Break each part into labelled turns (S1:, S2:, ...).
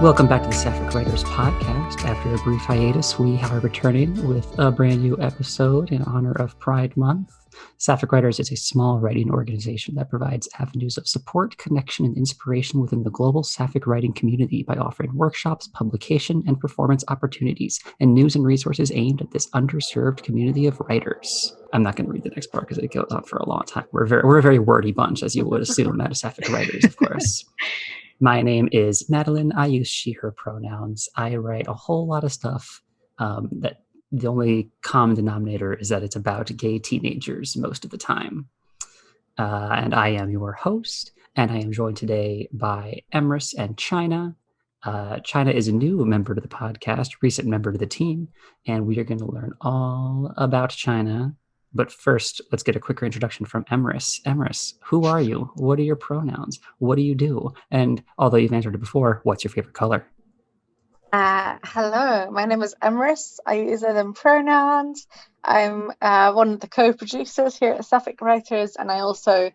S1: Welcome back to the Sapphic Writers podcast. After a brief hiatus, we are returning with a brand new episode in honor of Pride Month. Sapphic Writers is a small writing organization that provides avenues of support, connection, and inspiration within the global Sapphic writing community by offering workshops, publication, and performance opportunities, and news and resources aimed at this underserved community of writers. I'm not going to read the next part because it goes on for a long time. We're a very wordy bunch, as you would assume, at Sapphic Writers, of course. My name is Madelyn. I use she, her pronouns. I write a whole lot of stuff that the only common denominator is that it's about gay teenagers most of the time. And I am your host, and I am joined today by Emrys and Chyna. Chyna is a new member to the podcast, recent member to the team, and we are going to learn all about Chyna. But first, let's get a quicker introduction from Emrys. Emrys, who are you? What are your pronouns? What do you do? And although you've answered it before, what's your favorite color?
S2: Hello, my name is Emrys. I use them pronouns. I'm one of the co-producers here at Sapphic Writers, and I also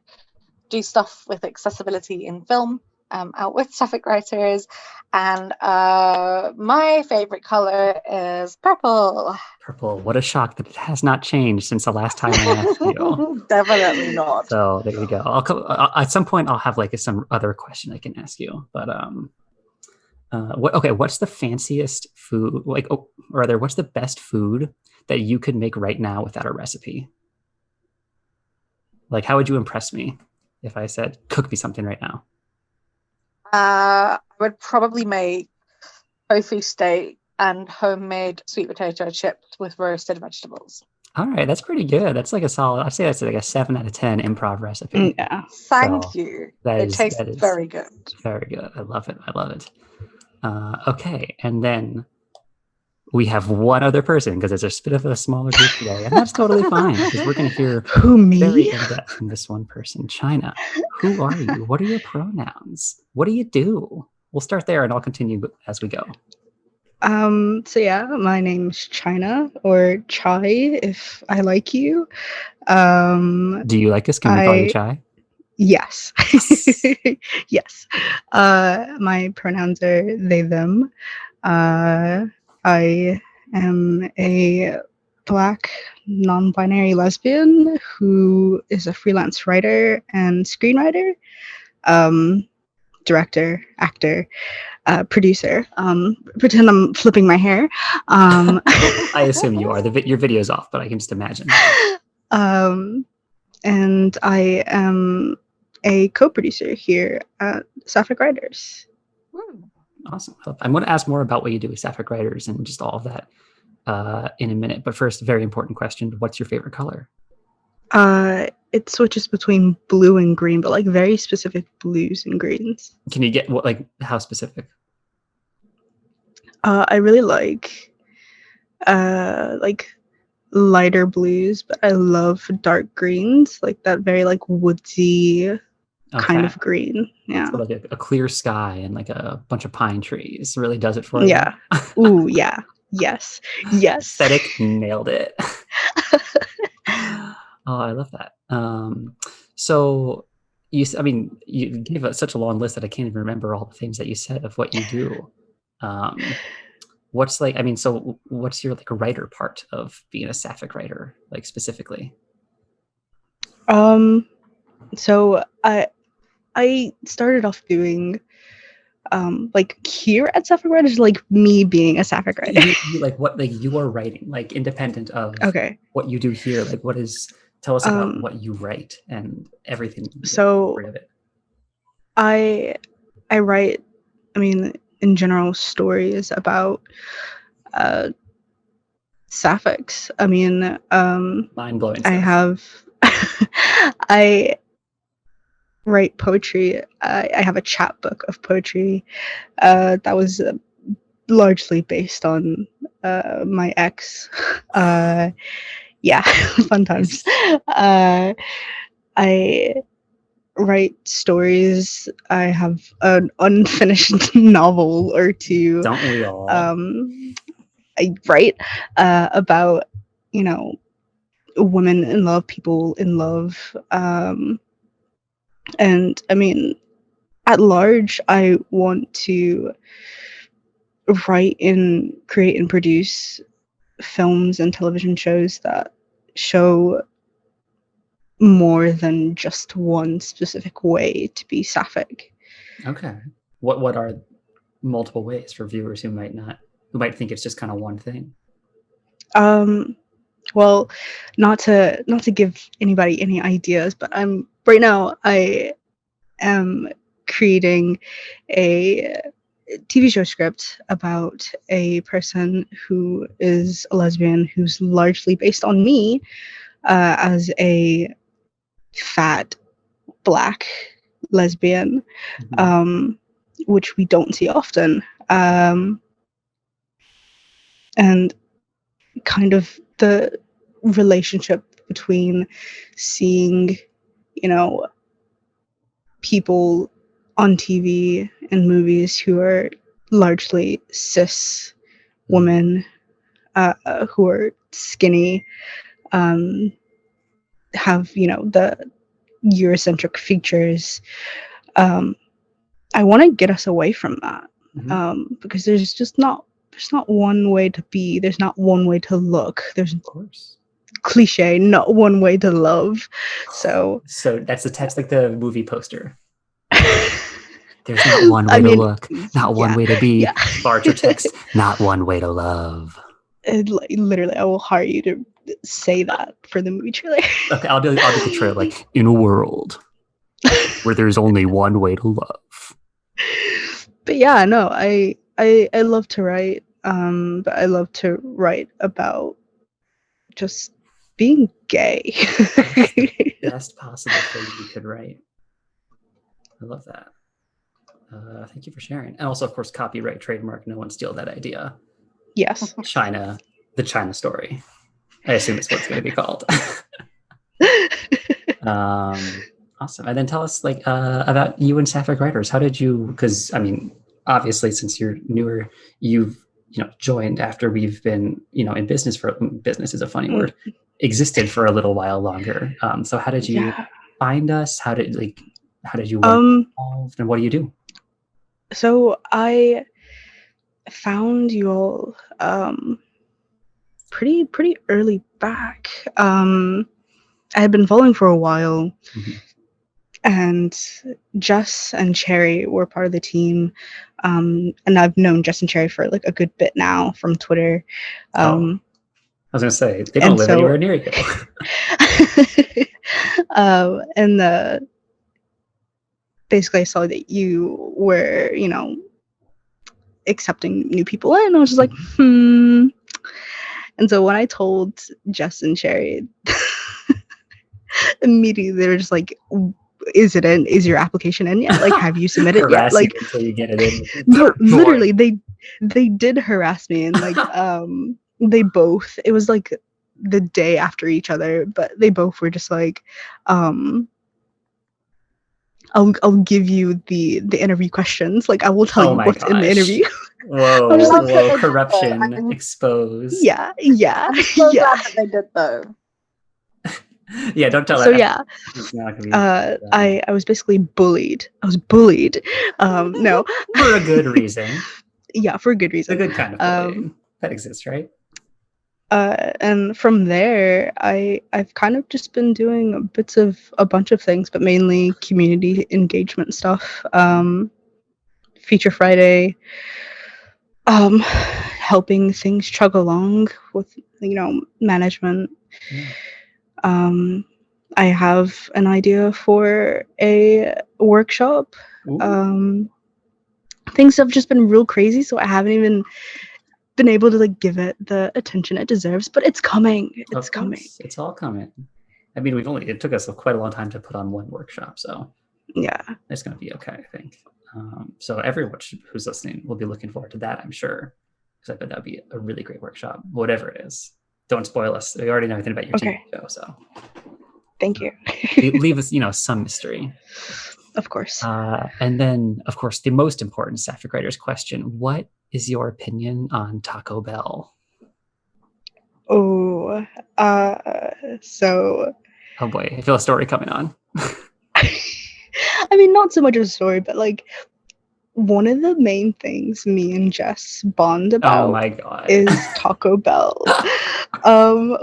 S2: do stuff with accessibility in film out with Sapphic Writers. And my favorite color is purple.
S1: Purple. What a shock that it has not changed since the last time I asked you.
S2: Definitely not.
S1: So there you go. At some point, I'll have like some other question I can ask you. But what's the fanciest food? What's the best food that you could make right now without a recipe? Like, how would you impress me if I said, cook me something right now?
S2: I would probably make tofu steak and homemade sweet potato chips with roasted vegetables.
S1: All right, that's pretty good. That's like a solid, I'd say that's like a 7 out of 10 improv recipe.
S2: Yeah. Thank you. It tastes very good.
S1: Very good. I love it. Okay, and then we have one other person because it's a bit of a smaller group today, and that's totally fine because we're going to hear very in-depth from this one person. Chyna, who are you? What are your pronouns? What do you do? We'll start there, and I'll continue as we go.
S3: My name's Chyna, or Chai, if I like you.
S1: Do you like us? Can we call you Chai?
S3: Yes. Yes. My pronouns are they, them. I am a Black non-binary lesbian who is a freelance writer and screenwriter, director, actor, producer. Pretend I'm flipping my hair.
S1: I assume you are. Your video's off, but I can just imagine.
S3: And I am a co-producer here at Sapphic Writers.
S1: Awesome. I'm going to ask more about what you do with Sapphic Writers and just all of that in a minute. But first, very important question. What's your favorite color?
S3: It switches between blue and green, but like very specific blues and greens.
S1: Can you get how specific?
S3: I really like lighter blues, but I love dark greens, like that very like woodsy kind of green. Yeah.
S1: So like a clear sky and like a bunch of pine trees really does it for you.
S3: Yeah. Ooh, yeah. Yes.
S1: Aesthetic, nailed it. Oh, I love that. So you gave such a long list that I can't even remember all the things that you said of what you do. What's your like a writer part of being a Sapphic writer, like specifically?
S3: So I started off doing here at Sapphic Writers, like me being a Sapphic writer.
S1: You are writing, like independent of what you do here. Like tell us about what you write and everything.
S3: So I write, in general, stories about Sapphics.
S1: Mind-blowing
S3: stuff. I write poetry. I have a chapbook of poetry that was largely based on my ex. Yeah, fun times. I write stories. I have an unfinished novel or two.
S1: Don't we all?
S3: I write about, women in love, people in love. And at large, I want to write and create and produce films and television shows that show more than just one specific way to be sapphic.
S1: Okay. What are multiple ways for viewers who might think it's just kind of one thing?
S3: Well, not to give anybody any ideas, but right now I am creating a TV show script about a person who is a lesbian who's largely based on me as a fat black lesbian, which we don't see often. And kind of the relationship between seeing, people on TV and movies who are largely cis women, who are skinny, have, the Eurocentric features. I want to get us away from that, because there's not one way to be. There's not one way to look. There's,
S1: of course,
S3: cliche, not one way to love. So
S1: that's the text, like the movie poster. There's not one way to look, not one way to be. Larger text, not one way to love.
S3: Literally, I will hire you to say that for the movie trailer.
S1: Okay, I'll do the trailer, like, in a world where there's only one way to love.
S3: But yeah, no, I love to write, but I love to write about just being gay.
S1: Best possible thing you could write. I love that. Thank you for sharing. And also, of course, copyright, trademark, no one steal that idea.
S3: Yes.
S1: Chyna, the Chyna story. I assume it's what it's going to be called. Awesome. And then tell us, like, about you and Sapphic Writers. How did you? Because I mean, obviously, since you're newer, you've joined after we've been in business business is a funny word, existed for a little while longer. So how did you find us? How did you get involved, and what do you do?
S3: So I found you all pretty early back. I had been following for a while, and Jess and Cherry were part of the team, and I've known Jess and Cherry for like a good bit now from Twitter.
S1: I was gonna say, they don't live anywhere near you.
S3: And basically I saw that you were, accepting new people in. I was just like, And so when I told Jess and Cherry, immediately they were just like, is it in? Is your application in yet? Like, have you submitted yet? Like,
S1: until you get it in.
S3: No, literally, they did harass me, and like, they both. It was like the day after each other, but they both were just like, I'll give you the interview questions. Like, I will tell you what's in the interview.
S1: Whoa, corruption exposed.
S3: Yeah.
S2: I'm so glad that they did though.
S1: Yeah, don't tell
S3: so
S1: that.
S3: Yeah,
S1: it's not gonna be,
S3: I was basically bullied. I was bullied. No,
S1: for a good reason.
S3: Yeah, for a good reason.
S1: A good kind of bullying that exists, right?
S3: And from there, I've kind of just been doing bits of a bunch of things, but mainly community engagement stuff. Feature Friday, helping things chug along with management. I have an idea for a workshop. Things have just been real crazy, so I haven't even been able to like give it the attention it deserves, but it's coming. It's coming.
S1: It's all coming. I mean, it took us quite a long time to put on one workshop, so
S3: yeah,
S1: it's going to be okay, I think. So everyone who's listening will be looking forward to that, I'm sure, because I bet that'd be a really great workshop, whatever it is. Don't spoil us. We already know everything about your TV show, so
S3: thank you.
S1: Leave us, some mystery.
S3: Of course.
S1: And then, of course, the most important Sapphic Writers question: what is your opinion on Taco Bell?
S3: Oh, so.
S1: Oh boy, I feel a story coming on.
S3: I mean, not so much of a story, but like, one of the main things me and Jess bond
S1: Oh
S3: about
S1: my god.
S3: is Taco Bell.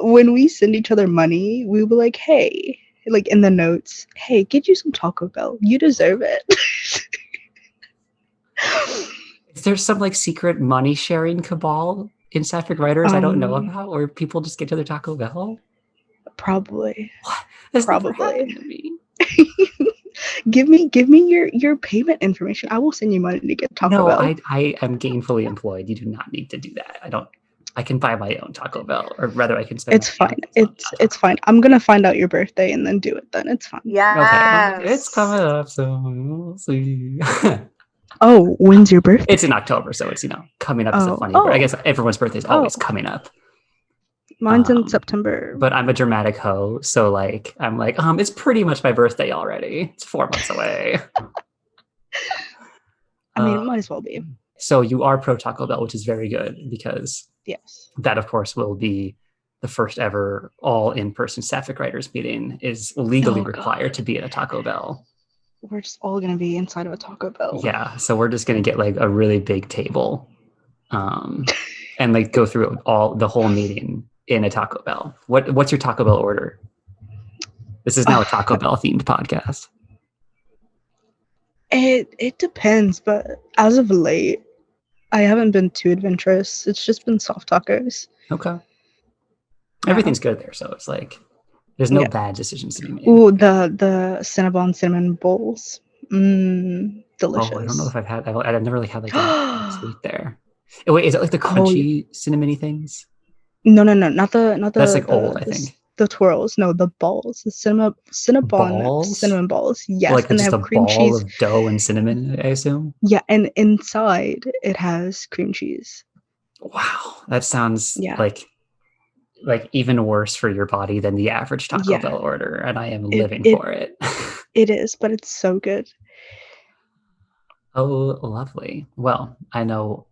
S3: When we send each other money, we were like, hey, like in the notes, hey, get you some Taco Bell. You deserve it.
S1: Is there some like secret money sharing cabal in Sapphic Writers I don't know about, or people just get to their Taco Bell?
S3: Probably.
S1: What? That's never
S3: Probably.
S1: happened to me.
S3: Give me your payment information. I will send you money to get Taco Bell.
S1: I am gainfully employed. You do not need to do that. I can buy my own Taco Bell, or rather I can spend
S3: It's fine. It's fine. I'm gonna find out your birthday and then do it then. It's fine.
S2: Yes.
S1: Okay. It's coming up, so we'll see.
S3: Oh, when's your birthday?
S1: It's in October, so it's, coming up is a funny word. I guess everyone's birthday is always coming up.
S3: Mine's in September.
S1: But I'm a dramatic hoe, so like I'm like, it's pretty much my birthday already. It's 4 months away.
S3: I mean, it might as well be.
S1: So you are pro Taco Bell, which is very good, because
S3: yes,
S1: that of course will be the first ever all in-person Sapphic Writers meeting is legally required to be at a Taco Bell.
S3: We're just all gonna be inside of a Taco Bell.
S1: Yeah, so we're just gonna get like a really big table, and like go through the whole meeting in a Taco Bell. What's your Taco Bell order? This is now a Taco Bell themed podcast.
S3: It depends, but as of late, I haven't been too adventurous. It's just been soft tacos.
S1: Okay. Everything's good there, so it's like there's no bad decisions to be made.
S3: Ooh, the Cinnabon cinnamon bowls. Delicious.
S1: Oh, I don't know if I've never really had like a sweet there. Oh, wait, is it like the crunchy cinnamony things?
S3: No, not the.
S1: That's like old, I think.
S3: The twirls, no, the balls, the Cinnabon cinnamon balls. Yes,
S1: like
S3: and they
S1: just
S3: have
S1: a
S3: cream
S1: ball
S3: cheese
S1: of dough and cinnamon, I assume.
S3: Yeah, and inside it has cream cheese.
S1: Wow, that sounds like even worse for your body than the average Taco Bell order, and I am living for it.
S3: It is, but it's so good.
S1: Oh, lovely. Well, I know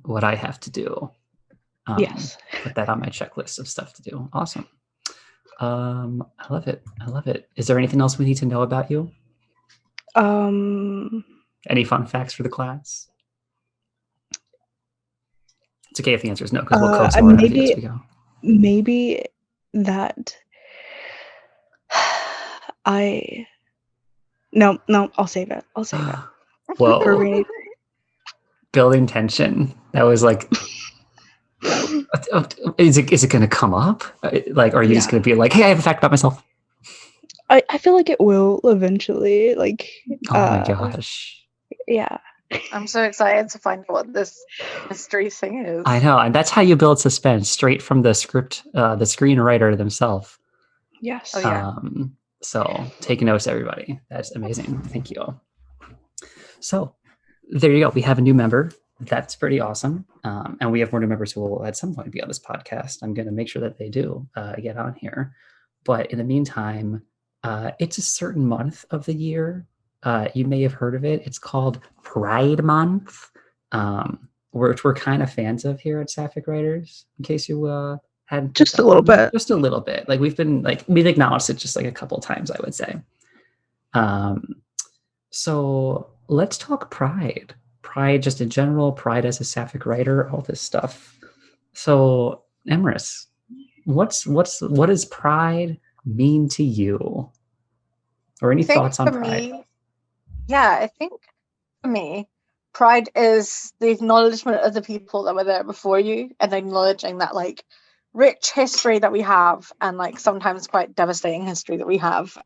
S1: what I have to do.
S3: Yes.
S1: Put that on my checklist of stuff to do. Awesome. I love it. Is there anything else we need to know about you? Any fun facts for the class? It's okay if the answer is no, because we'll coax more out of you as we go.
S3: Maybe that No, I'll save it.
S1: Whoa. Building tension. That was like, is it going to come up? Like, are you just going to be like, hey, I have a fact about myself?
S3: I feel like it will eventually. Like,
S1: oh my gosh.
S3: Yeah.
S2: I'm so excited to find out what this mystery thing is.
S1: I know, and that's how you build suspense, straight from the script, the screenwriter themselves.
S3: Yes.
S2: Oh yeah.
S1: So take notes, everybody. That's amazing. Thank you. So there you go. We have a new member. That's pretty awesome. And we have more new members who will at some point be on this podcast. I'm going to make sure that they do get on here. But in the meantime, it's a certain month of the year. You may have heard of it. It's called Pride Month, which we're kind of fans of here at Sapphic Writers, in case you hadn't.
S3: Just a little bit.
S1: Just a little bit. Like we've acknowledged it just like a couple of times, I would say. So let's talk Pride. Pride just in general, Pride as a Sapphic writer, all this stuff. So Emrys, what does Pride mean to you? Or any thoughts on Pride?
S2: I think for me, Pride is the acknowledgement of the people that were there before you, and acknowledging that like rich history that we have, and like sometimes quite devastating history that we have,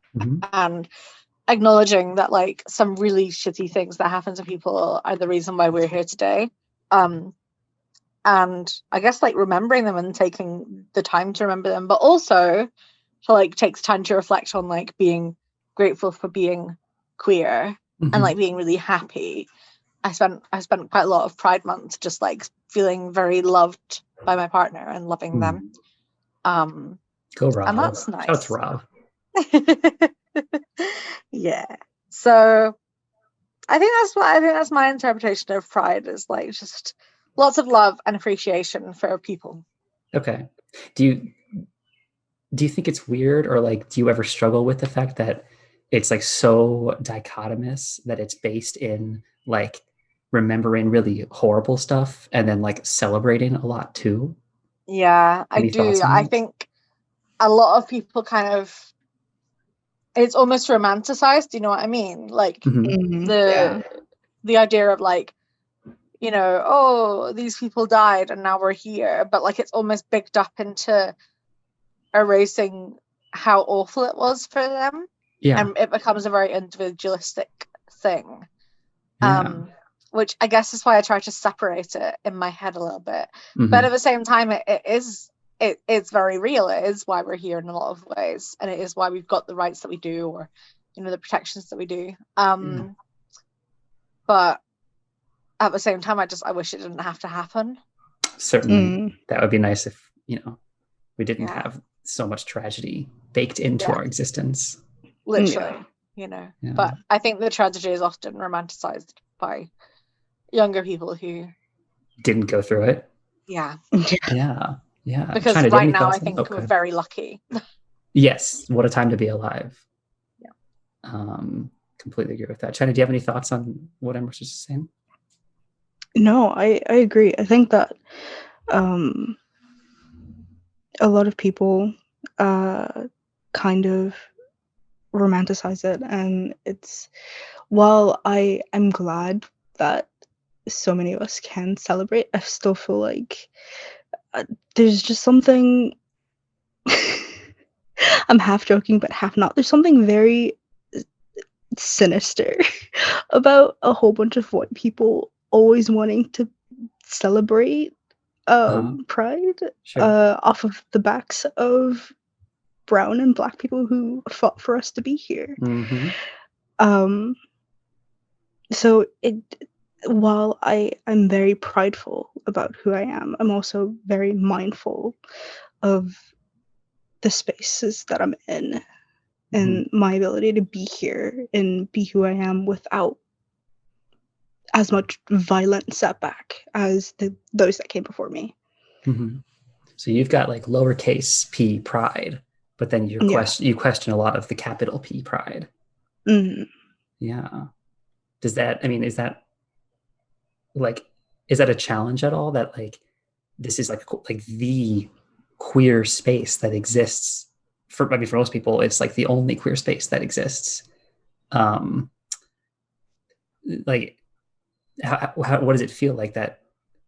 S2: and acknowledging that like some really shitty things that happen to people are the reason why we're here today. And I guess like remembering them and taking the time to remember them, but also to like takes time to reflect on like being grateful for being queer and like being really happy. I spent quite a lot of Pride Month just like feeling very loved by my partner and loving them.
S1: Go Rob.
S2: And that's nice.
S1: That's Rob.
S2: Yeah. So I think that's my interpretation of Pride, is like just lots of love and appreciation for people.
S1: Okay. Do you think it's weird, or like do you ever struggle with the fact that it's like so dichotomous, that it's based in like remembering really horrible stuff and then like celebrating a lot too.
S2: Yeah, I
S1: Any thoughts
S2: do.
S1: on
S2: I
S1: that?
S2: think a lot of people kind of, it's almost romanticized, you know what I mean? Like
S3: Yeah.
S2: the idea of like, you know, oh, these people died and now we're here, but like it's almost bigged up into erasing how awful it was for them,
S1: Yeah.
S2: and it becomes a very individualistic thing.
S1: Yeah.
S2: Which I guess is why I try to separate it in my head a little bit.
S1: Mhm.
S2: But at the same time, it's very real. It is why we're here in a lot of ways, and it is why we've got the rights that we do, or you know, the protections that we do. But at the same time, I wish it didn't have to happen.
S1: Certainly, that would be nice if, you know, we didn't
S2: Yeah.
S1: have so much tragedy baked into
S2: Yeah.
S1: our existence.
S2: Literally, you know.
S1: Yeah.
S2: But I think the tragedy is often romanticized by younger people who
S1: Didn't go through it.
S2: Yeah.
S1: Yeah. Yeah.
S2: Because
S1: Chyna, do you have
S2: right
S1: any
S2: now I
S1: thoughts on
S2: think
S1: that?
S2: we're
S1: Okay.
S2: very lucky.
S1: Yes. What a time to be alive.
S2: Yeah.
S1: Completely agree with that. Chyna, do you have any thoughts on what Emrys was saying?
S3: No, I agree. I think that a lot of people kind of romanticize it, and it's, while I'm glad that so many of us can celebrate, I still feel like there's just something I'm half joking but half not. There's something very sinister about a whole bunch of white people always wanting to celebrate pride off of the backs of brown and black people who fought for us to be here. So while I'm very prideful about who I am, I'm also very mindful of the spaces that I'm in and my ability to be here and be who I am without as much violent setback as those that came before me.
S1: So you've got like lowercase p pride, but then you question a lot of the capital P pride. Yeah. Does that, I mean, is that a challenge at all, that like this is like the queer space that exists for, I mean, for most people it's like the only queer space that exists. Like what does it feel like that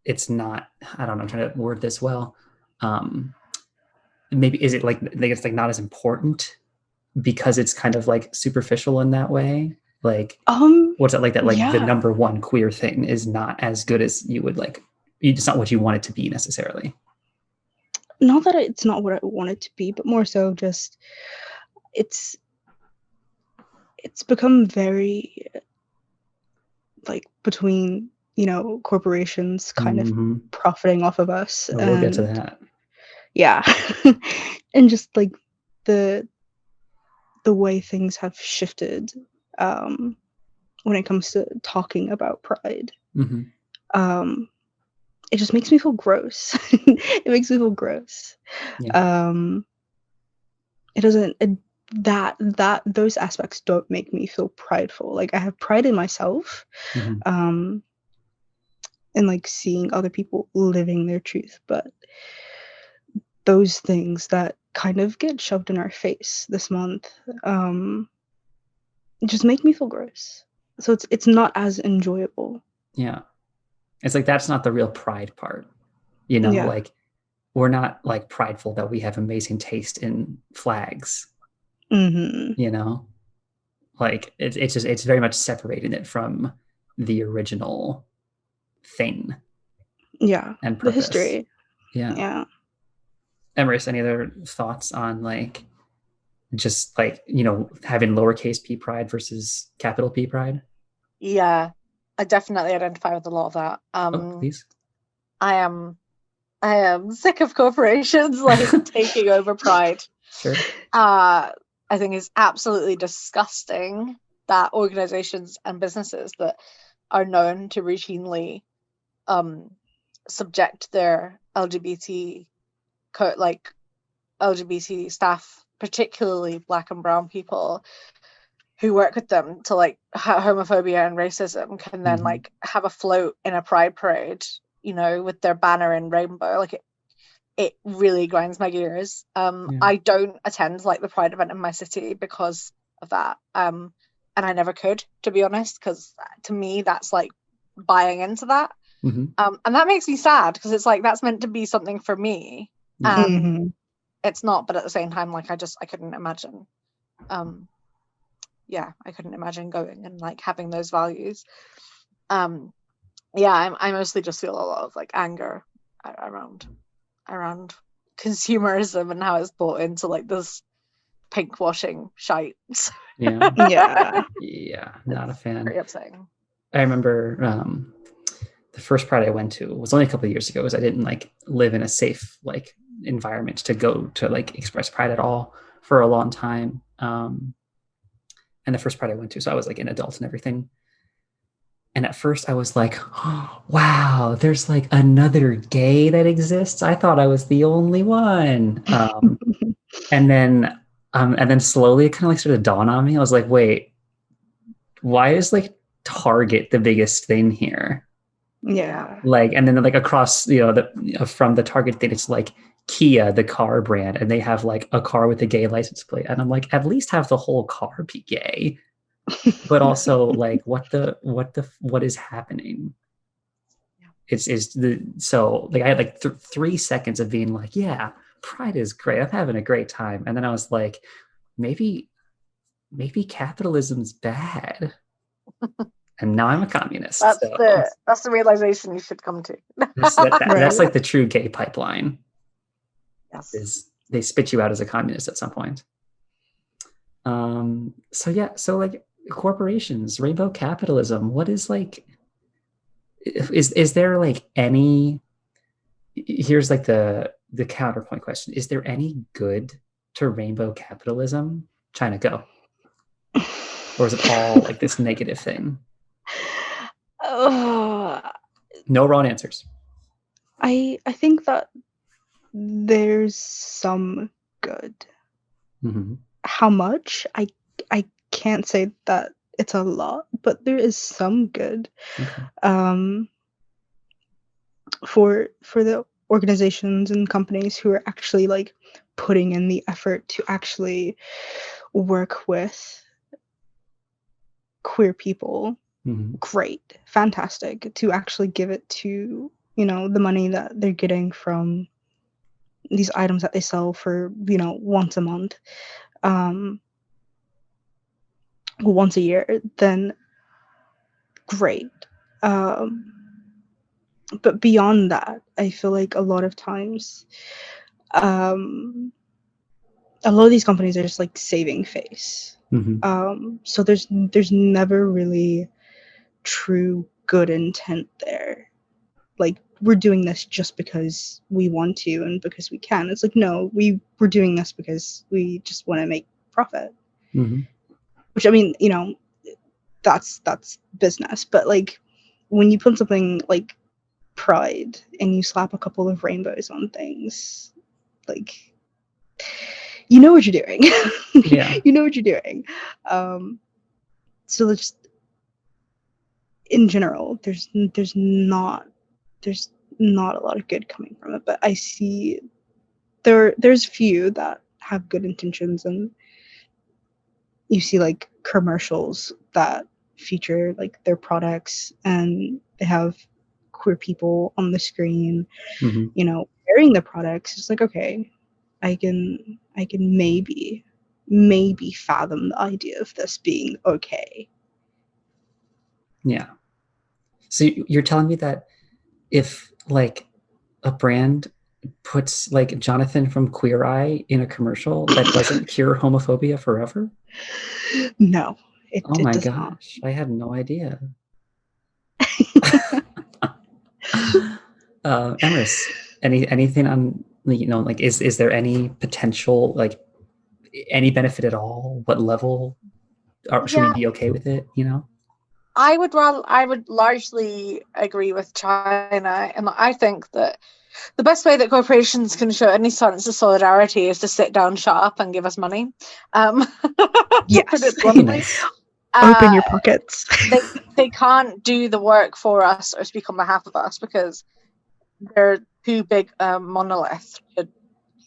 S1: it's not, I don't know, I'm trying to word this well. Maybe is it like it's like not as important because it's kind of like superficial in that way? Like what's it like that, like the number one queer thing is not as good as you would like, it's not what you want it to be necessarily?
S3: Not that it's not what I want it to be, but more so just it's become very like between, you know, corporations kind of profiting off of us.
S1: We'll get to that.
S3: Yeah. And just like the way things have shifted when it comes to talking about pride. It just makes me feel gross. It makes me feel gross. It doesn't, that those aspects don't make me feel prideful. Like I have pride in myself, and like seeing other people living their truth, but those things that kind of get shoved in our face this month just make me feel gross. So it's not as enjoyable.
S1: Yeah. It's like that's not the real pride part, you know. Like we're not like prideful that we have amazing taste in flags. You know, like it's just, it's very much separating it from the original thing. And purpose.
S3: The history.
S1: Emrys, any other thoughts on like just like, you know, having lowercase p pride versus capital P pride?
S2: Yeah, I definitely identify with a lot of that.
S1: Please.
S2: I am sick of corporations like taking over pride.
S1: Sure.
S2: I think it's absolutely disgusting that organizations and businesses that are known to routinely subject their LGBT LGBT staff, particularly Black and brown people, who work with them to like homophobia and racism can then like have a float in a pride parade, you know, with their banner in rainbow. Like it really grinds my gears. I don't attend like the pride event in my city because of that. And I never could, to be honest, because to me that's like buying into that. And that makes me sad because it's like that's meant to be something for me. It's not, but at the same time, like I couldn't imagine. I couldn't imagine going and like having those values. I mostly just feel a lot of like anger around consumerism and how it's bought into like this pink washing shite.
S1: Yeah, not a fan.
S2: Pretty upsetting.
S1: I remember the first Pride I went to was only a couple of years ago, because I didn't like live in a safe like environment to go to like express pride at all for a long time. And the first Pride I went to, so I was like an adult and everything. And at first I was like, oh, wow, there's like another gay that exists. I thought I was the only one. And then slowly it kind of like started to dawn on me. I was like, wait, why is like Target the biggest thing here?
S3: Yeah.
S1: Like, and then like across, from the Target thing, it's like Kia, the car brand, and they have like a car with a gay license plate. And I'm like, at least have the whole car be gay. But also like what is happening? So like I had like 3 seconds of being like, yeah, pride is great, I'm having a great time. And then I was like, maybe capitalism's bad. And now I'm a communist.
S2: That's the realization you should come to.
S1: That's like the true gay pipeline.
S2: Yes.
S1: Is they spit you out as a communist at some point. So like corporations, rainbow capitalism, what is like, is there like any, here's like the counterpoint question, is there any good to rainbow capitalism? Chyna, go. Or is it all like this negative thing? No wrong answers.
S3: I think that there's some good. How much? I can't say that it's a lot, but there is some good. Okay. For the organizations and companies who are actually like putting in the effort to actually work with queer people, great, fantastic. To actually give it to, the money that they're getting from these items that they sell for, once a month, once a year, then great. But beyond that, I feel like a lot of times, a lot of these companies are just like saving face. So there's never really true good intent there. Like, we're doing this just because we want to and because we can. It's like, no, we're doing this because we just want to make profit. Which, I mean, that's business. But like, when you put something like pride and you slap a couple of rainbows on things, like, you know what you're doing.
S1: Yeah.
S3: You know what you're doing. So just in general, there's not a lot of good coming from it, but I see there's few that have good intentions, and you see like commercials that feature like their products and they have queer people on the screen, wearing the products. It's like, okay, I can maybe fathom the idea of this being okay.
S1: Yeah. So you're telling me that if like a brand puts like Jonathan from Queer Eye in a commercial, that doesn't cure homophobia forever?
S3: No, it
S1: my
S3: does
S1: gosh, not. I had no idea. Emrys, anything on, like, is there any potential, like any benefit at all? What level should we be okay with it?
S2: I would largely agree with Chyna, and I think that the best way that corporations can show any sense of solidarity is to sit down, shut up, and give us money. To
S3: Yes.
S2: put it bluntly.
S1: Nice.
S3: Open your pockets.
S2: They can't do the work for us or speak on behalf of us because they're too big monolith to do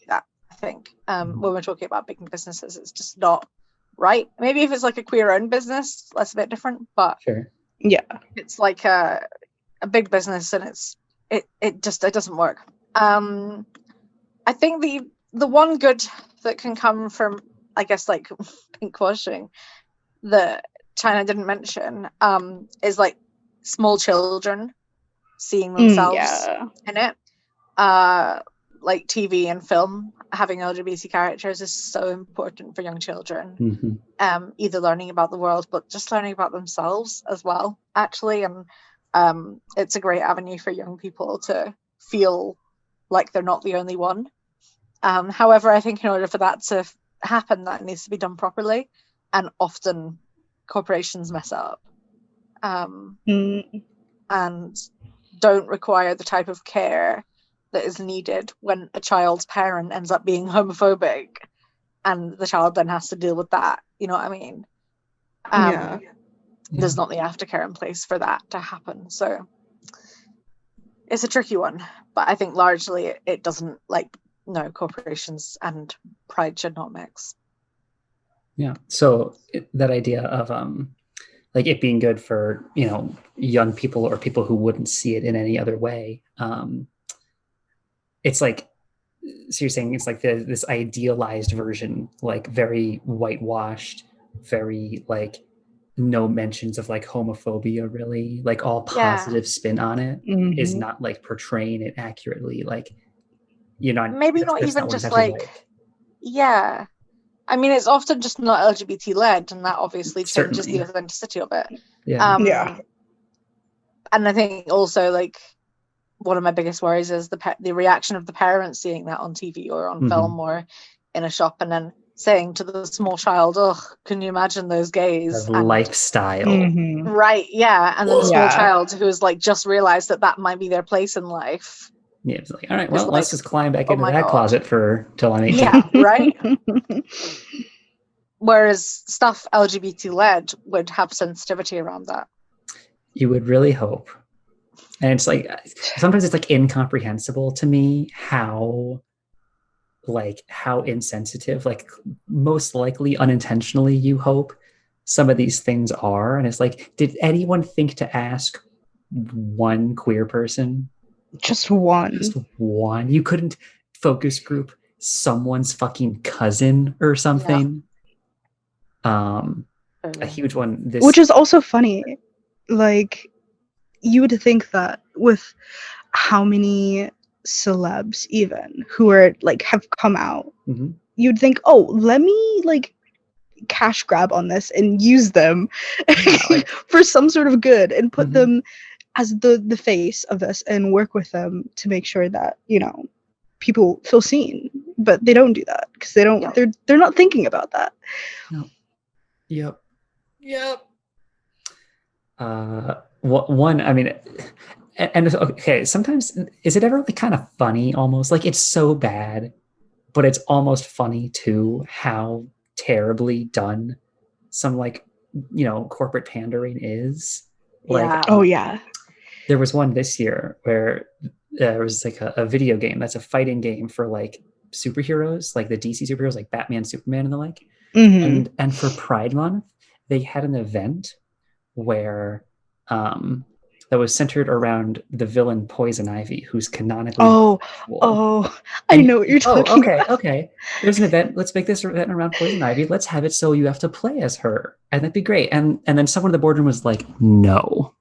S2: that, I think. When we're talking about big businesses, it's just not right. Maybe if it's like a queer-owned business, that's a bit different, but
S1: Sure.
S3: Yeah.
S2: it's like a big business and it doesn't work. I think the one good that can come from, I guess, like pinkwashing that Chyna didn't mention is like small children seeing themselves in it. Like TV and film, having LGBT characters is so important for young children. Either learning about the world, but just learning about themselves as well, actually. And it's a great avenue for young people to feel like they're not the only one. However, I think in order for that to happen, that needs to be done properly. And often corporations mess up and don't require the type of care that is needed when a child's parent ends up being homophobic and the child then has to deal with that. You know what I mean? There's not the aftercare in place for that to happen. So it's a tricky one, but I think largely it doesn't, like, no, corporations and pride should not mix.
S1: Yeah. So that idea of like it being good for, you know, young people or people who wouldn't see it in any other way. It's like, so you're saying it's like this idealized version, like very whitewashed, very like no mentions of like homophobia, really, like all positive spin on it is not like portraying it accurately. Like, you know,
S2: maybe not even just like. Yeah. I mean, it's often just not LGBT led, and that obviously changes the authenticity of it.
S1: Yeah.
S2: And I think also, like, one of my biggest worries is the reaction of the parents seeing that on TV or on film or in a shop, and then saying to the small child, "Oh, can you imagine those gays?"
S1: And lifestyle.
S2: Right? Yeah, and then the small child who has like just realized that might be their place in life.
S1: Yeah, it's like, all right, well, let's just climb back into that closet till I'm 18.
S2: Yeah, right. Whereas stuff LGBT led would have sensitivity around that.
S1: You would really hope. And it's like, sometimes it's like incomprehensible to me how insensitive, like most likely unintentionally, you hope some of these things are. And it's like, did anyone think to ask one queer person?
S3: Just one.
S1: You couldn't focus group someone's fucking cousin or something. A huge one.
S3: Which is also funny. Like, you would think that with how many celebs even who are like have come out, you'd think, oh, let me like cash grab on this and use them for some sort of good and put them as the face of this and work with them to make sure that, you know, people feel seen. But they don't do that because they don't. They're not thinking about that.
S1: No. Yep. One, I mean, and okay, sometimes is it ever like kind of funny almost? Like it's so bad, but it's almost funny too how terribly done some, like, you know, corporate pandering is. Like, there was one this year where there was like a video game that's a fighting game for like superheroes, like the DC superheroes, like Batman, Superman, and the like. And for Pride Month, they had an event where that was centered around the villain Poison Ivy, who's canonically
S3: I know what you're talking about.
S1: Okay. There's an event. Let's make this event around Poison Ivy. Let's have it so you have to play as her, and that'd be great. And then someone in the boardroom was like, "No,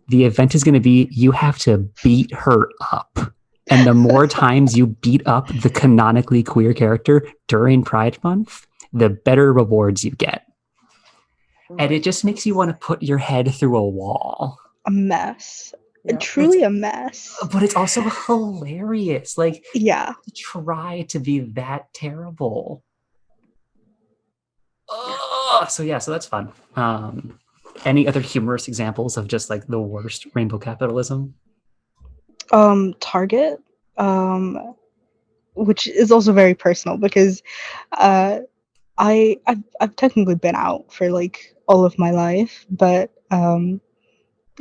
S1: the event is going to be you have to beat her up." And the more times you beat up the canonically queer character during Pride Month, the better rewards you get. And it just makes you want to put your head through a wall.
S3: A mess. Truly a mess.
S1: But it's also hilarious. Like,
S3: to
S1: try to be that terrible. So that's fun. Any other humorous examples of just like the worst rainbow capitalism?
S3: Target, which is also very personal because uh, I've technically been out for like all of my life, but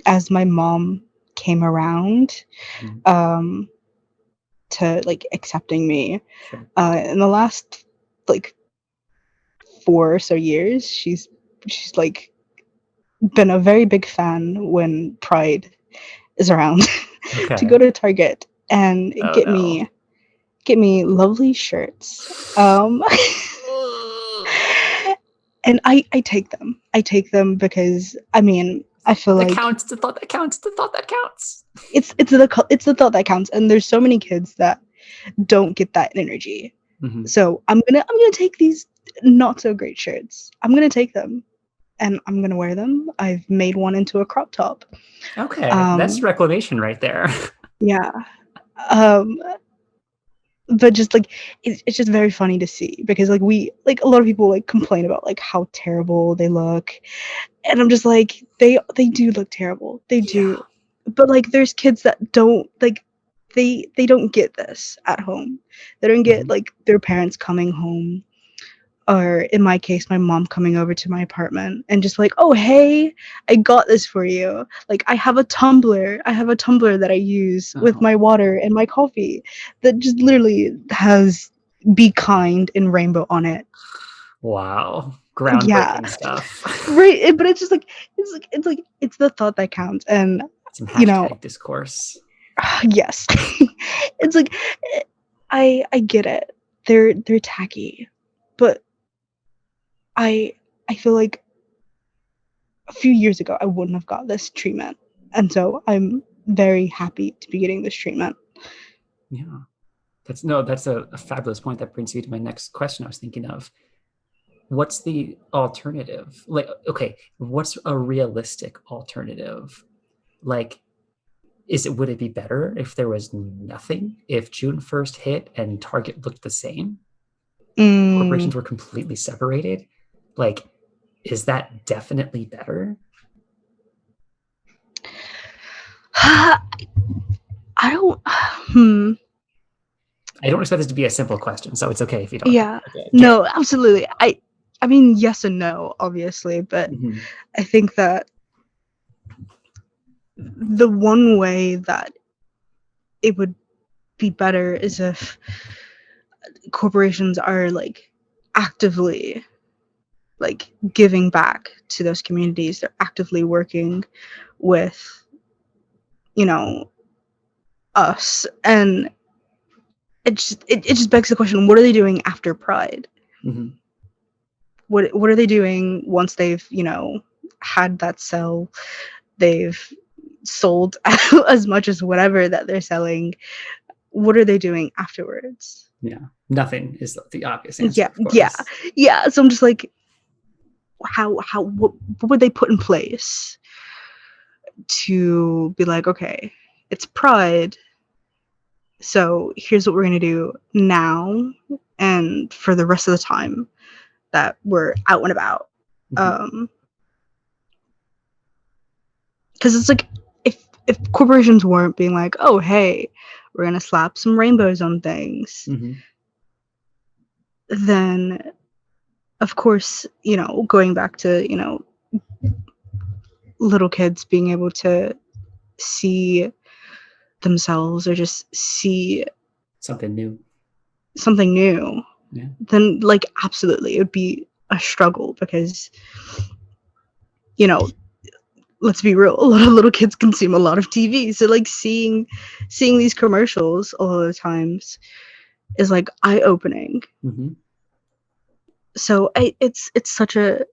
S3: as my mom came around um, to like accepting me
S1: Sure.
S3: in the last like 4 or so years, she's like been a very big fan when Pride is around to go
S1: Okay.
S3: to Target and
S1: Oh
S3: get
S1: no.
S3: me lovely shirts. And I take them. I take them because I mean I feel
S1: That
S3: like
S1: counts. The thought that counts. The thought that counts.
S3: it's the thought that counts, and there's so many kids that don't get that energy.
S1: Mhm.
S3: So I'm gonna take these not so great shirts. I'm gonna take them and I'm gonna wear them. I've made one into a crop top.
S1: Okay, that's reclamation right there.
S3: Yeah. Um, but just like it's just very funny to see because like a lot of people like complain about like how terrible they look, and I'm just like they do look terrible. They
S1: Yeah.
S3: do. But like there's kids that don't like they don't get this at home. They don't get like their parents coming home, or in my case my mom coming over to my apartment and just like, oh hey, I got this for you, like I have a tumbler that I use with
S1: Oh,
S3: my water and my coffee that just literally has be kind and rainbow on it.
S1: wow.
S3: Yeah,
S1: Groundbreaking stuff.
S3: right. But it's just like it's the thought that counts. And
S1: Some
S3: you know,
S1: hashtag discourse.
S3: yes. It's like I get it, they're tacky, but I feel like a few years ago I wouldn't have got this treatment, and so I'm very happy to be getting this treatment.
S1: Yeah. That's a fabulous point. That brings me to my next question I was thinking of. What's the alternative? Like, okay, what's a realistic alternative? Like, would it be better if there was nothing? If June 1st hit and Target looked the same?
S3: Mm.
S1: Corporations were completely separated? Like, is that definitely better?
S3: I don't. Hmm.
S1: I don't expect this to be a simple question, so it's okay if you don't
S3: Yeah.
S1: get
S3: No, absolutely. I mean, yes and no, obviously, but
S1: it. Mm-hmm.
S3: I think that the one way that it would be better is if corporations are like actively like giving back to those communities. They're actively working with, you know, us, and it just begs the question: what are they doing after Pride?
S1: Mm-hmm.
S3: What are they doing once they've had that sell? They've sold as much as whatever that they're selling. What are they doing afterwards?
S1: Yeah, nothing is the obvious answer,
S3: Yeah,
S1: of course.
S3: yeah. So I'm just like, what would they put in place to be like, okay, it's Pride, so here's what we're gonna do now and for the rest of the time that we're out and about.
S1: Mm-hmm.
S3: Because it's like, if corporations weren't being like, oh hey, we're gonna slap some rainbows on things,
S1: Mm-hmm.
S3: then of course, going back to little kids being able to see themselves or just see
S1: Something new.
S3: something new,
S1: Yeah.
S3: then like absolutely it would be a struggle because you know let's be real, a lot of little kids consume a lot of TV, so like seeing these commercials all of the times is like eye-opening.
S1: Mm-hmm.
S3: So it's such a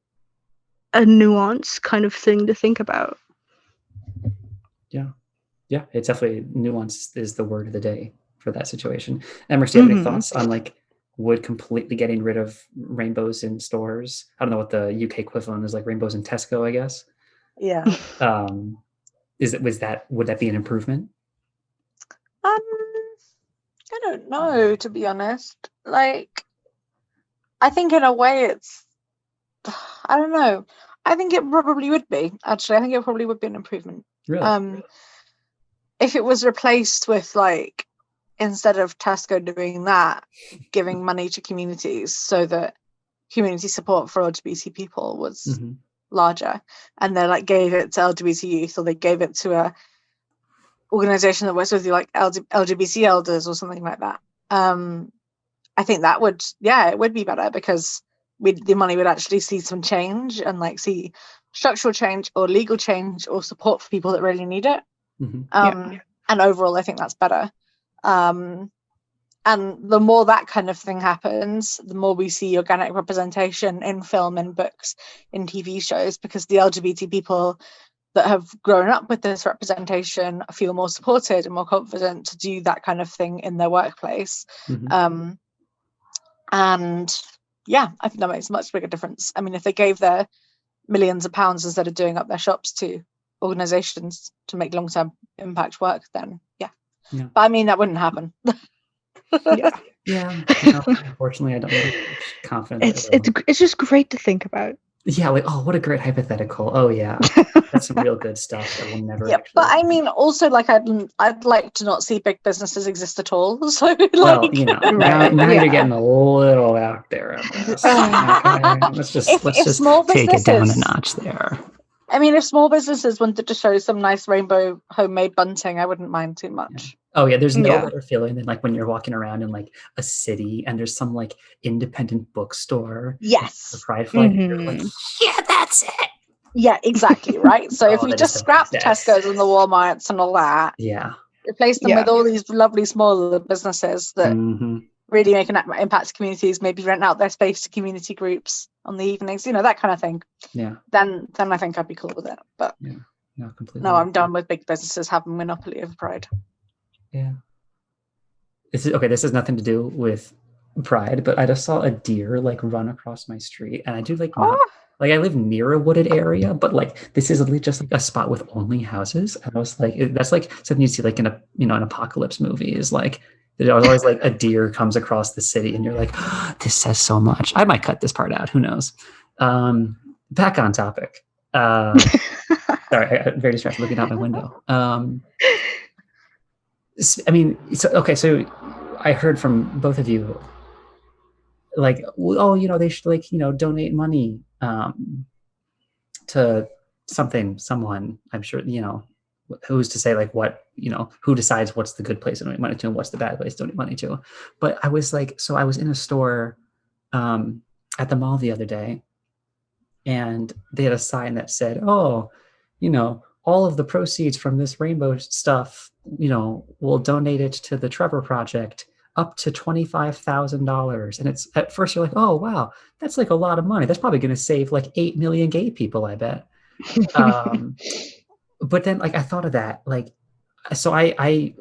S3: nuance kind of thing to think about.
S1: Yeah. Yeah. It's definitely nuance is the word of the day for that situation. Emrys, do you have any thoughts on like would completely getting rid of rainbows in stores? I don't know what the UK equivalent is, like rainbows in Tesco, I guess.
S2: Yeah.
S1: Would that be an improvement?
S2: I don't know, to be honest. Like, I think in a way it's, I don't know. I think it probably would be, actually. I think it probably would be an improvement.
S1: Really?
S2: if it was replaced with like, instead of Tesco doing that, giving money to communities so that community support for LGBT people was larger, and they like gave it to LGBT youth, or they gave it to a organization that works with you, like LGBT elders or something like that. I think that would, it would be better, because the money would actually see some change, and like see structural change or legal change or support for people that really need it. And overall, I think that's better. And the more that kind of thing happens, the more we see organic representation in film, in books, in TV shows, because the LGBT people that have grown up with this representation feel more supported and more confident to do that kind of thing in their workplace. And I think that makes a much bigger difference. I mean, if they gave their millions of pounds instead of doing up their shops to organizations to make long-term impact work, then but I mean, that wouldn't happen.
S1: Unfortunately, I don't have much confidence.
S3: It's just great to think about.
S1: Like, oh, what a great hypothetical. Oh yeah, that's some real good stuff that will never.
S2: But I mean, also, like, I'd like to not see big businesses exist at all. So, like,
S1: well, now you're getting a little out there. Okay? Let's just take it down a notch there.
S2: I mean, if small businesses wanted to show some nice rainbow homemade bunting, I wouldn't mind too much.
S1: Oh yeah, there's no better feeling than like when you're walking around in like a city and there's some like independent bookstore.
S2: Yes.
S1: The Pride flag. You're like, that's it.
S2: Yeah, exactly. Right. So if we just scrap the Tesco's and the Walmarts and all that, replace them with all these lovely smaller businesses that really make an impact to communities, maybe rent out their space to community groups on the evenings, that kind of thing. Then I think I'd be cool with it. But
S1: completely.
S2: No, I'm done with big businesses having monopoly over Pride.
S1: This has nothing to do with Pride, but I just saw a deer like run across my street, and I do like like I live near a wooded area, but like this is just like a spot with only houses, and I was like, that's like something you see like in a an apocalypse movie, is like there's always like a deer comes across the city, and you're like, this says so much. I might cut this part out. Who knows? Back on topic. Sorry, I'm very distracted looking out my window. I mean, so I heard from both of you, like, they should donate money to someone. I'm sure, who's to say like what, who decides what's the good place to donate money to and what's the bad place to donate money to. But I was like, so I was in a store at the mall the other day, and they had a sign that said, all of the proceeds from this rainbow stuff, we'll donate it to the Trevor Project up to $25,000. And it's, at first you're like, oh, wow, that's like a lot of money. That's probably going to save like 8 million gay people, I bet. But then like I thought of that, like, so I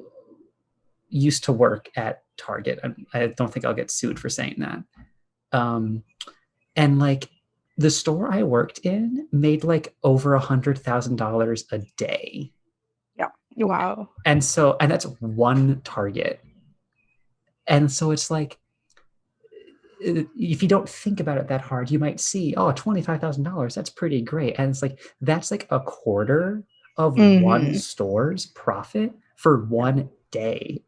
S1: used to work at Target. I don't think I'll get sued for saying that. And like the store I worked in made like over $100,000 a day.
S3: Yeah. Wow.
S1: And that's one Target. And so it's like, if you don't think about it that hard, you might see, $25,000, that's pretty great. And it's like, that's like a quarter of one store's profit for one day.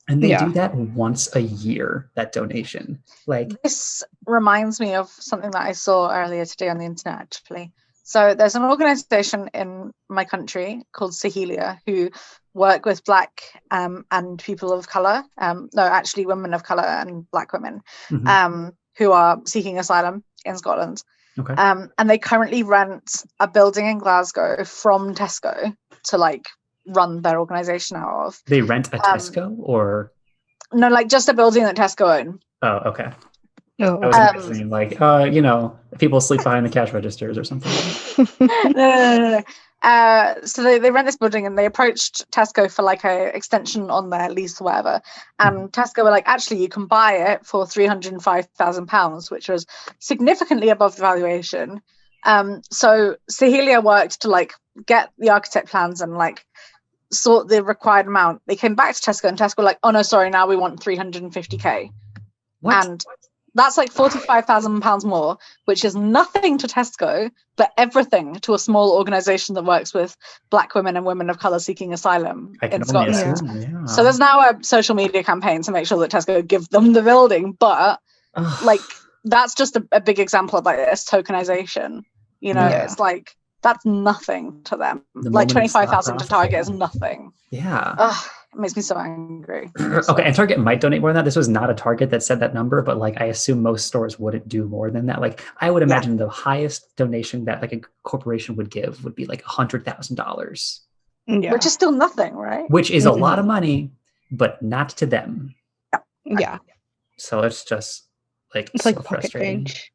S1: And they do that once a year, that donation. Like,
S2: this reminds me of something that I saw earlier today on the internet, actually. So there's an organization in my country called Sahelia who work with Black and people of color. Women of color and Black women who are seeking asylum in Scotland.
S1: Okay.
S2: And they currently rent a building in Glasgow from Tesco to like run their organization out of.
S1: They rent a Tesco or?
S2: No, like just a building that Tesco own.
S1: Oh, okay. I was imagining like, people sleep behind the cash registers or something.
S2: No. So they rent this building, and they approached Tesco for like a extension on their lease or whatever. And Tesco were like, actually, you can buy it for £305,000, which was significantly above the valuation. So Sahelia worked to like get the architect plans and like sort the required amount. They came back to Tesco, and Tesco were like, oh no, sorry, now we want 350k.
S1: What?
S2: And That's like £45,000 more, which is nothing to Tesco, but everything to a small organisation that works with Black women and women of colour seeking asylum
S1: I can
S2: in
S1: only
S2: Scotland.
S1: assume, yeah.
S2: So there's now a social media campaign to make sure that Tesco give them the building, but like that's just a big example of like this tokenization. You know,
S3: Yeah.
S2: it's like that's nothing to them.
S1: The
S2: Like
S1: moment it's not
S2: 25,000 to Target is
S1: profitable.
S2: nothing.
S1: Yeah.
S2: Ugh, it makes me so angry.
S1: Okay, and Target might donate more than that. This was not a Target that said that number, but like I assume most stores wouldn't do more than that. Like I would imagine the highest donation that like a corporation would give would be like $100,000,
S3: Yeah.
S2: Which is still nothing, right?
S1: which is a lot of money, but not to them.
S3: Yeah.
S1: So it's just like
S3: It's
S1: so
S3: like pocket
S1: frustrating.
S3: change.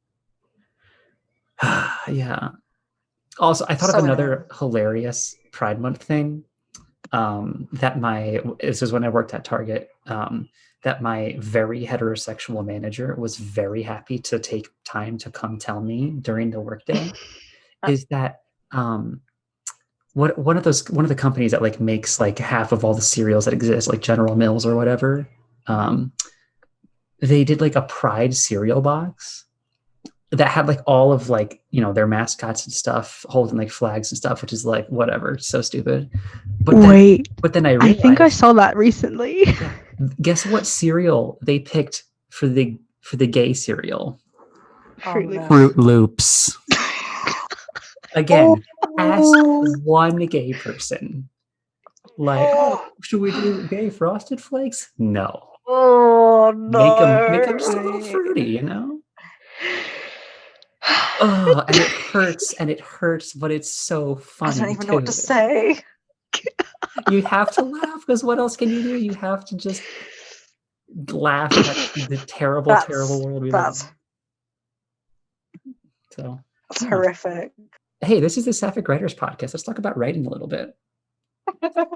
S1: Yeah. Also, I thought
S2: So
S1: of another hilarious Pride Month thing. This is when I worked at Target. That my very heterosexual manager was very happy to take time to come tell me during the workday is that one of the companies that like makes like half of all the cereals that exist, like General Mills or whatever, they did like a Pride cereal box that had like all of like, you know, their mascots and stuff holding like flags and stuff, which is like whatever, so stupid. But then I realized,
S3: I think I saw that recently.
S1: Guess what cereal they picked for the gay cereal? Fruit Loops. Again, ask one gay person. Like, should we do gay Frosted Flakes? No.
S2: Oh no!
S1: Make them just a little fruity, you know. Oh, and it hurts, but it's so funny.
S2: I don't even know what to say.
S1: You have to laugh because what else can you do? You have to just laugh at the terrible world we live in. So
S2: that's horrific.
S1: Hey, this is the Sapphic Writers podcast. Let's talk about writing a little bit.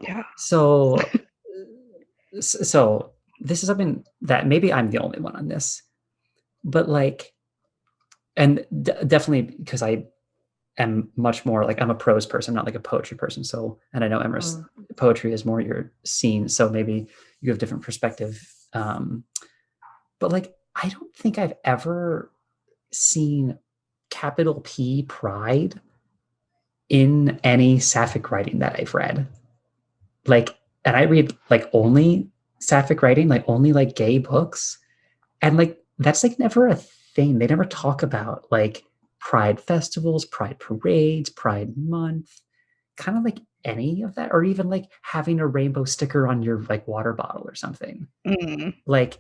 S3: Yeah.
S1: So this is something that maybe I'm the only one on this, but like, and definitely because I am much more like I'm a prose person, not like a poetry person. So, and I know Emrys, poetry is more your scene, so maybe you have different perspective. But like, I don't think I've ever seen capital P pride in any Sapphic writing that I've read. Like, and I read like only Sapphic writing, like only like gay books, and like that's like never a thing. They never talk about like pride festivals, pride parades, pride month, kind of like any of that, or even like having a rainbow sticker on your like water bottle or something. Like,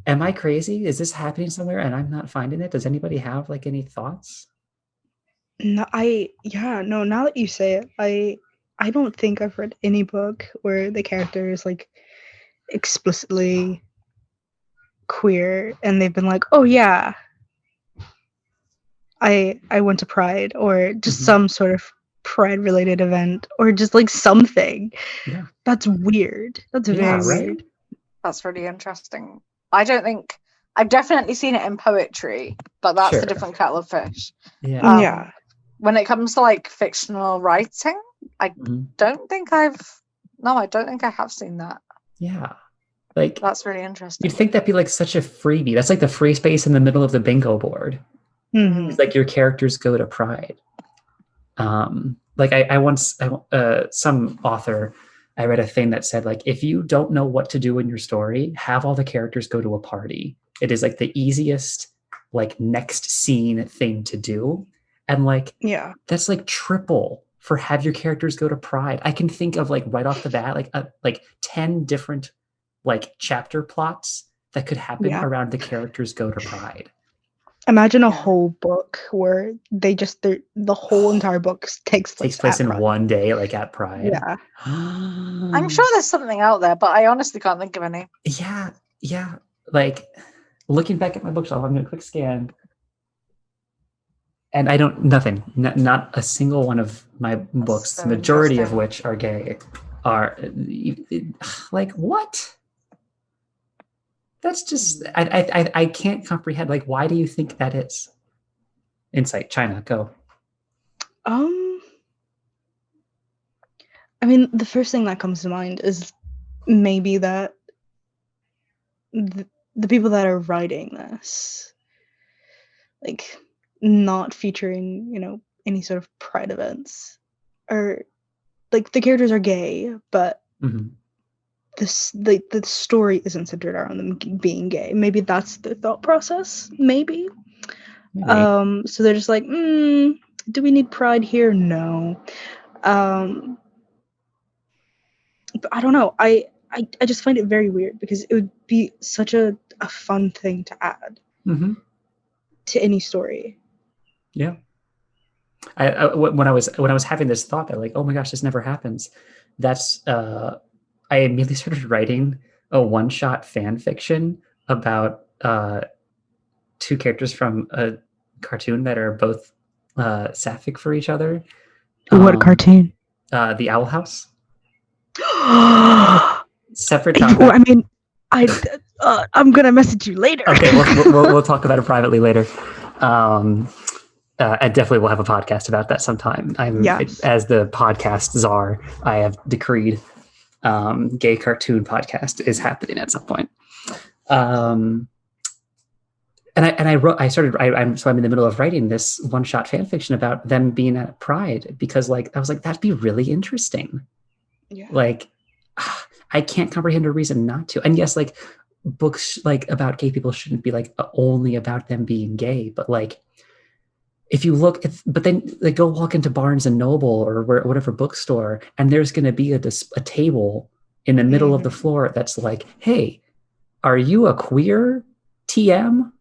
S1: am I crazy? Is this happening somewhere and I'm not finding it? Does anybody have like any thoughts?
S3: No, now that you say it, I don't think I've read any book where the character is like explicitly queer and they've been like, oh yeah, I went to Pride, or just some sort of Pride related event, or just like something.
S1: Yeah.
S3: That's weird. That's very weird.
S2: That's really interesting. I don't think I've definitely seen it in poetry, but that's a different kettle of fish.
S3: Yeah.
S2: When it comes to like fictional writing, I don't think I have seen that.
S1: Yeah. Like,
S2: that's really interesting.
S1: You'd think that'd be like such a freebie. That's like the free space in the middle of the bingo board. It's like your characters go to Pride. Like I once some author, I read a thing that said like, if you don't know what to do in your story, have all the characters go to a party. It is like the easiest like next scene thing to do. And like, that's like triple for have your characters go to Pride. I can think of like right off the bat, like 10 different like chapter plots that could happen around the characters go to Pride.
S3: Imagine a whole book where the whole entire book takes place
S1: in
S3: Pride.
S1: one day, like at Pride.
S3: Yeah.
S2: I'm sure there's something out there, but I honestly can't think of any.
S1: Yeah. Like looking back at my bookshelf, I'm doing a quick scan. And I don't, not a single one of my books, the majority of which are gay, are like, what? That's just, I can't comprehend. Like, why do you think that is? Insight, Chyna, go.
S3: I mean, the first thing that comes to mind is maybe that the people that are writing this, like, not featuring, you know, any sort of pride events, or like the characters are gay, but
S1: Mhm.
S3: the story isn't centered around them being gay. Maybe that's the thought process. Maybe.
S1: Maybe.
S3: So they're just like, do we need pride here? No. But I don't know. I just find it very weird because it would be such a fun thing to add
S1: Mhm.
S3: to any story.
S1: Yeah. When I was having this thought that like, oh my gosh, this never happens. That's I immediately started writing a one-shot fan fiction about two characters from a cartoon that are both sapphic for each other.
S3: What cartoon?
S1: The Owl House.
S3: I
S1: Separate topic.
S3: mean, I'm gonna message you later.
S1: Okay, we'll talk about it privately later. And definitely we'll have a podcast about that sometime.
S3: Yes.
S1: As the podcast czar, I have decreed gay cartoon podcast is happening at some point. I'm in the middle of writing this one-shot fan fiction about them being at Pride because like I was like, that'd be really interesting.
S3: Yeah.
S1: Like I can't comprehend a reason not to. And yes, like books like about gay people shouldn't be like only about them being gay, but like if you look, but then they go walk into Barnes and Noble or whatever bookstore, and there's going to be a table in the middle of the floor that's like, "Hey, are you a queer TM?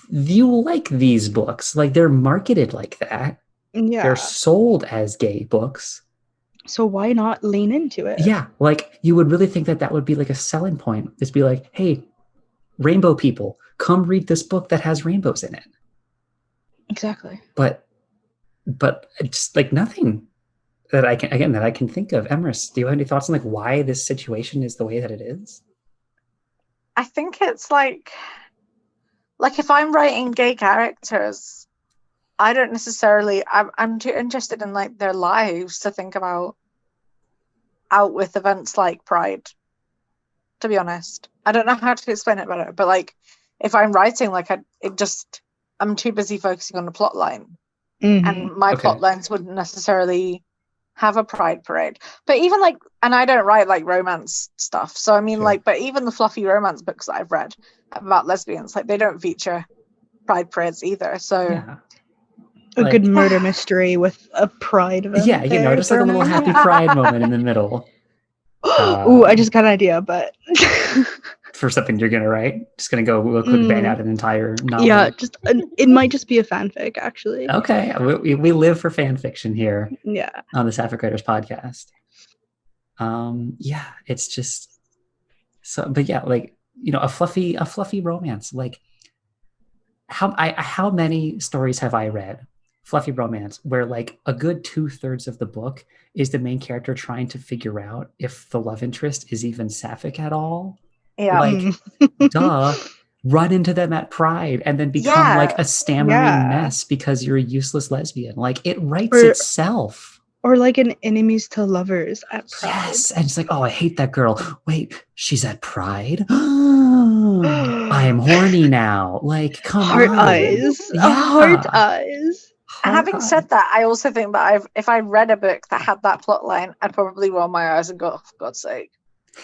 S1: You like these books? Like they're marketed like that.
S3: Yeah.
S1: They're sold as gay books.
S3: So why not lean into it?
S1: Yeah, like you would really think that would be like a selling point. Just be like, hey, rainbow people, come read this book that has rainbows in it.
S3: Exactly.
S1: But it's like nothing that I can think of. Emrys, do you have any thoughts on like why this situation is the way that it is?
S2: I think it's like if I'm writing gay characters, I don't necessarily. I'm too interested in like their lives to think about out with events like Pride. To be honest, I don't know how to explain it better, but like if I'm writing, like I'm too busy focusing on the plot line, and my plot lines wouldn't necessarily have a pride parade. But even like, and I don't write like romance stuff, so I mean, like, but even the fluffy romance books that I've read about lesbians, like they don't feature pride parades either. So
S1: yeah.
S3: A good murder mystery with a pride event.
S1: Yeah, you know, just like a little happy pride moment in the middle.
S3: Ooh, I just got an idea, but
S1: for something you're gonna write, just gonna go real quick, bang out an entire novel.
S3: Yeah, it might just be a fanfic, actually.
S1: Okay, we live for fan fiction here.
S3: Yeah,
S1: on the Sapphic Writers podcast. Yeah, it's just so. But yeah, like you know, a fluffy romance. Like how many stories have I read? Fluffy romance where like a good 2/3 of the book is the main character trying to figure out if the love interest is even sapphic at all.
S2: Yeah.
S1: Like, duh, run into them at Pride and then become like a stammering mess because you're a useless lesbian. Like it writes itself.
S3: Or like an enemies to lovers at Pride.
S1: Yes, and it's like, oh, I hate that girl. Wait, she's at Pride? I'm horny now. Like, come on.
S3: Heart eyes.
S1: Yeah.
S3: Heart eyes.
S2: Having said that, I also think that if I read a book that had that plot line, I'd probably roll my eyes and go, oh, for God's sake.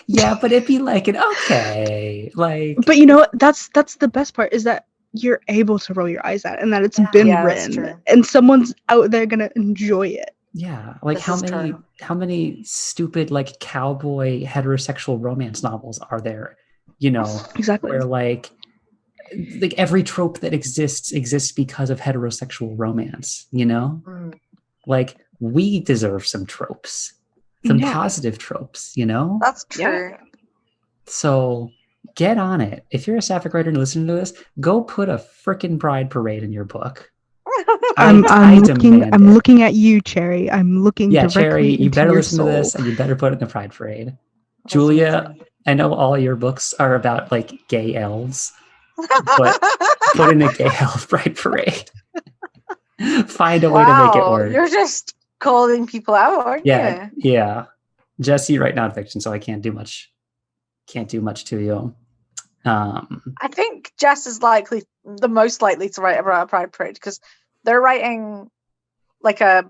S1: Yeah, but it'd be like okay. Like,
S3: but you know what? That's the best part is that you're able to roll your eyes at and that it's been written and someone's out there gonna enjoy it.
S1: Yeah, like how many stupid like cowboy heterosexual romance novels are there? You know,
S3: exactly.
S1: Where like every trope that exists because of heterosexual romance. You know, like we deserve some tropes, some positive tropes. You know,
S2: that's true.
S3: Yeah.
S1: So get on it. If you're a Sapphic writer and listening to this, go put a frickin' pride parade in your book.
S3: I'm looking at you, Cherry. I'm looking directly
S1: Cherry, you better listen
S3: soul.
S1: to this and you better put it in the pride parade. That's Julia, amazing. I know all your books are about like gay elves, but put in a gay elf pride parade. Find a way to make it work.
S2: You're just calling people out, aren't you?
S1: Yeah. Jesse, write nonfiction, so I can't do much to you.
S2: I think Jess is the most likely to write about a pride parade because they're writing like a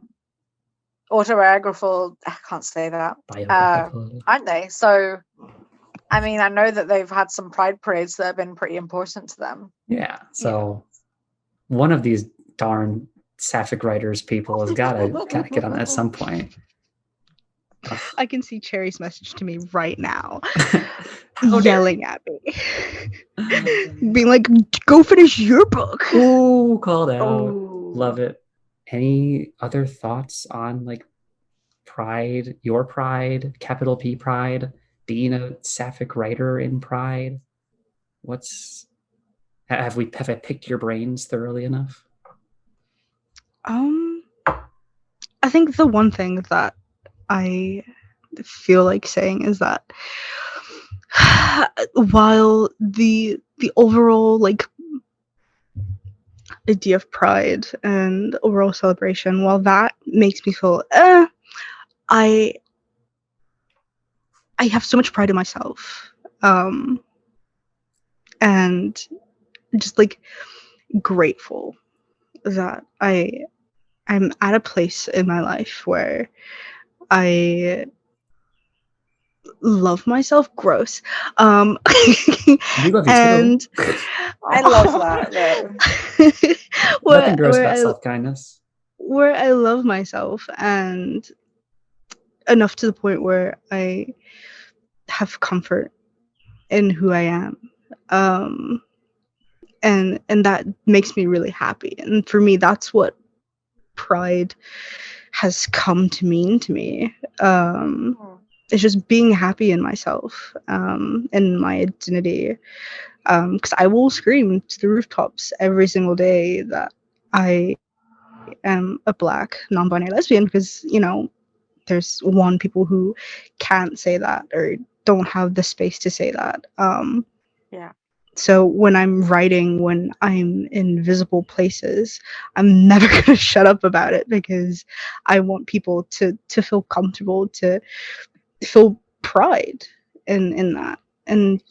S2: autobiographical. I can't say that, aren't they? So, I mean, I know that they've had some pride parades that have been pretty important to them.
S1: Yeah. So one of these darn Sapphic Writers people has got to get on that at some point.
S3: I can see Cherry's message to me right now, yelling at me, being like, "Go finish your book."
S1: Ooh, called out.
S2: Ooh.
S1: Love it. Any other thoughts on like Pride, your Pride, capital P Pride, being a Sapphic writer in Pride? Have I picked your brains thoroughly enough?
S3: I think the one thing that I feel like saying is that while the overall like idea idea of pride and overall celebration, while that makes me feel I have so much pride in myself, and just like grateful that I'm at a place in my life where I love myself. Gross.
S1: You love you
S3: and
S1: too.
S2: I love that though.
S1: Nothing gross about self-kindness.
S3: Where I love myself, and enough to the point where I have comfort in who I am. And that makes me really happy. And for me, that's what pride has come to mean to me. It's just being happy in myself, in my identity. Because I will scream to the rooftops every single day that I am a Black non-binary lesbian, because there's people who can't say that or don't have the space to say that. So when I'm writing, when I'm in visible places, I'm never going to shut up about it, because I want people to feel comfortable, to feel pride in that, and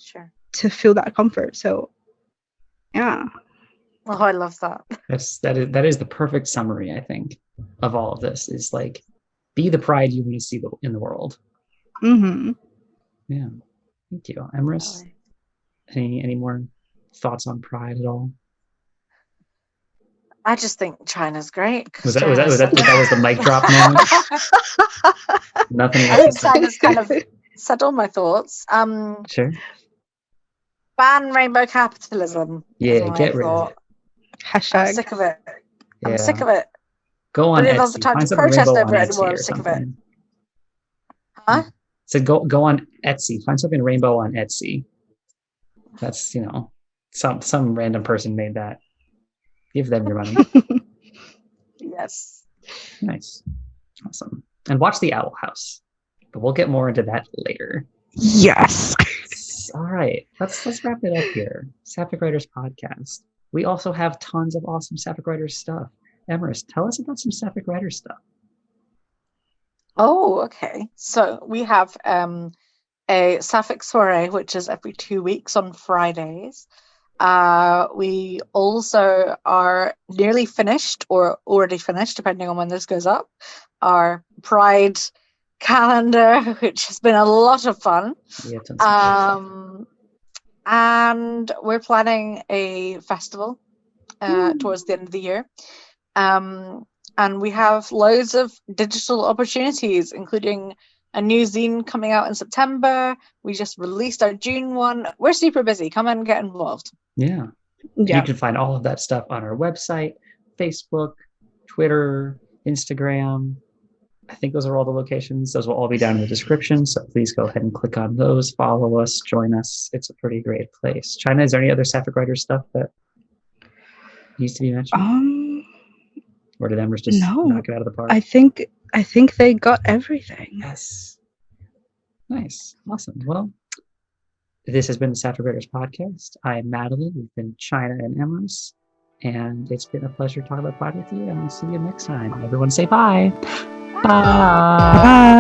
S3: to feel that comfort. So, yeah.
S2: Oh, I love that.
S1: That is the perfect summary, I think, of all of this. Is like, be the pride you want to see in the world.
S3: Mm-hmm.
S1: Yeah. Thank you, Emrys. Any more thoughts on pride at all?
S2: I just think Chyna's great.
S1: Was that the mic drop moment? Nothing else.
S2: I think Chyna's kind of said all my thoughts.
S1: Sure.
S2: Ban rainbow capitalism.
S1: Yeah, get rid of it.
S3: Hashtag.
S2: I'm sick of it. I'm sick of it.
S1: Go on
S2: I don't
S1: Etsy.
S2: have the time
S1: Find
S2: to
S1: something
S2: protest
S1: rainbow
S2: over
S1: on
S2: it
S1: Etsy
S2: anymore. I'm
S1: or
S2: sick of
S1: something.
S2: it. Huh?
S1: So go on Etsy. Find something rainbow on Etsy. That's some random person made that. Give them your money.
S2: Yes.
S1: Nice. Awesome. And watch The Owl House. But we'll get more into that later.
S3: Yes.
S1: All right. Let's wrap it up here. Sapphic Writers podcast. We also have tons of awesome Sapphic Writers stuff. Emrys, tell us about some Sapphic Writers stuff.
S2: Oh, okay. So we have a Sapphic soiree, which is every 2 weeks on Fridays. We also are nearly finished or already finished, depending on when this goes up, our Pride calendar, which has been a lot of fun. And we're planning a festival towards the end of the year. And we have loads of digital opportunities, including a new zine coming out in September. We just released our June one. We're super busy. Come and get involved.
S1: Yeah. You can find all of that stuff on our website, Facebook, Twitter, Instagram. I think those are all the locations. Those will all be down in the description. So please go ahead and click on those, follow us, join us. It's a pretty great place. Chyna, is there any other Sapphic Writers stuff that needs to be mentioned? Or did Emrys just knock it out of the park?
S3: I think they got everything.
S1: Yes. Nice. Awesome. Well, this has been the Sapphic Writers podcast. I'm Madelyn. We've been Chyna and Emrys. And it's been a pleasure talking about Pride with you. And we'll see you next time. Everyone say bye. Bye.
S3: Bye.